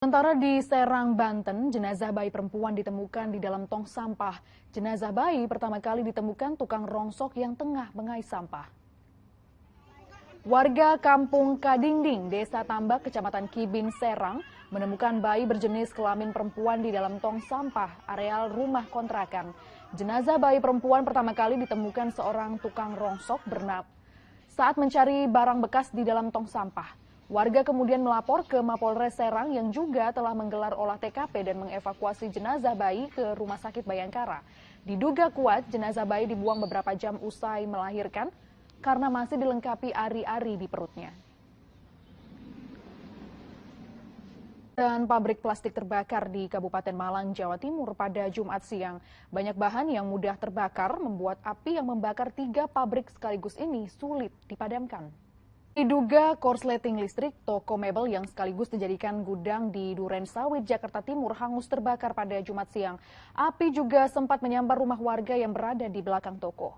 Sementara di Serang, Banten, jenazah bayi perempuan ditemukan di dalam tong sampah. Jenazah bayi pertama kali ditemukan tukang rongsok yang tengah mengais sampah. Warga Kampung Kadingding, Desa Tambak, Kecamatan Kibin, Serang, menemukan bayi berjenis kelamin perempuan di dalam tong sampah areal rumah kontrakan. Jenazah bayi perempuan pertama kali ditemukan seorang tukang rongsok saat mencari barang bekas di dalam tong sampah. Warga kemudian melapor ke Mapolres Serang yang juga telah menggelar olah TKP dan mengevakuasi jenazah bayi ke Rumah Sakit Bayangkara. Diduga kuat jenazah bayi dibuang beberapa jam usai melahirkan karena masih dilengkapi ari-ari di perutnya. Dan pabrik plastik terbakar di Kabupaten Malang, Jawa Timur pada Jumat siang. Banyak bahan yang mudah terbakar membuat api yang membakar 3 pabrik sekaligus ini sulit dipadamkan. Diduga korsleting listrik, toko mebel yang sekaligus dijadikan gudang di Duren Sawit, Jakarta Timur hangus terbakar pada Jumat siang. Api juga sempat menyambar rumah warga yang berada di belakang toko.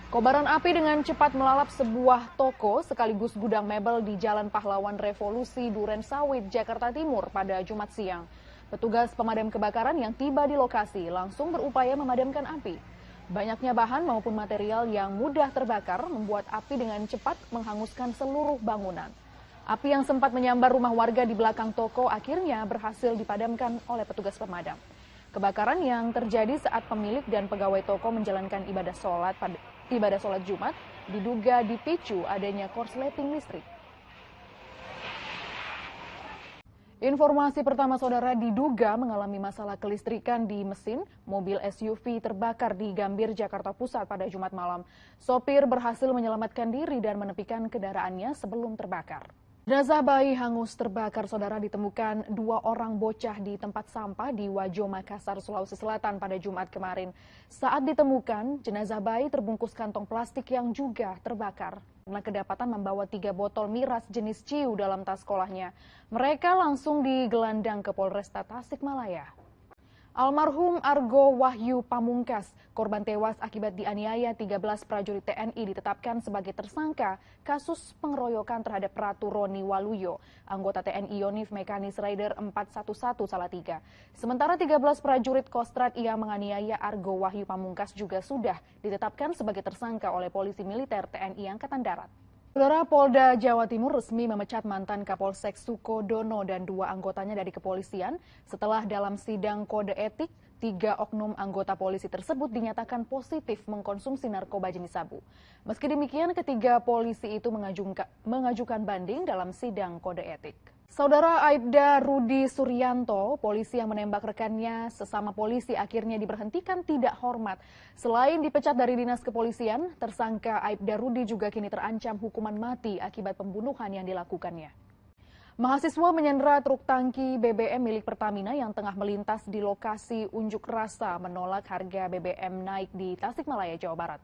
Kobaran api dengan cepat melalap sebuah toko sekaligus gudang mebel di Jalan Pahlawan Revolusi, Duren Sawit, Jakarta Timur pada Jumat siang. Petugas pemadam kebakaran yang tiba di lokasi langsung berupaya memadamkan api. Banyaknya bahan maupun material yang mudah terbakar membuat api dengan cepat menghanguskan seluruh bangunan. Api yang sempat menyambar rumah warga di belakang toko akhirnya berhasil dipadamkan oleh petugas pemadam. Kebakaran yang terjadi saat pemilik dan pegawai toko menjalankan ibadah sholat Jumat diduga dipicu adanya korsleting listrik. Informasi pertama, saudara, diduga mengalami masalah kelistrikan di mesin mobil SUV terbakar di Gambir, Jakarta Pusat pada Jumat malam. Sopir berhasil menyelamatkan diri dan menepikan kendaraannya sebelum terbakar. Jenazah bayi hangus terbakar, saudara, ditemukan 2 orang bocah di tempat sampah di Wajo, Makassar, Sulawesi Selatan pada Jumat kemarin. Saat ditemukan, jenazah bayi terbungkus kantong plastik yang juga terbakar. Karena kedapatan membawa 3 botol miras jenis ciu dalam tas sekolahnya. Mereka langsung digelandang ke Polresta Tasikmalaya. Almarhum Argo Wahyu Pamungkas, korban tewas akibat dianiaya 13 prajurit TNI, ditetapkan sebagai tersangka kasus pengeroyokan terhadap Ratu Roni Waluyo, anggota TNI Yonif Mekanis Rider 411 Salatiga. Sementara 13 prajurit Kostrad yang menganiaya Argo Wahyu Pamungkas juga sudah ditetapkan sebagai tersangka oleh polisi militer TNI Angkatan Darat. Saudara, Polda Jawa Timur resmi memecat mantan Kapolsek Sukodono dan 2 anggotanya dari kepolisian setelah dalam sidang kode etik 3 oknum anggota polisi tersebut dinyatakan positif mengkonsumsi narkoba jenis sabu. Meski demikian, ketiga polisi itu mengajukan banding dalam sidang kode etik. Saudara, Aibda Rudi Suryanto, polisi yang menembak rekannya sesama polisi, akhirnya diberhentikan tidak hormat. Selain dipecat dari dinas kepolisian, tersangka Aibda Rudi juga kini terancam hukuman mati akibat pembunuhan yang dilakukannya. Mahasiswa menyandera truk tangki BBM milik Pertamina yang tengah melintas di lokasi unjuk rasa menolak harga BBM naik di Tasikmalaya, Jawa Barat.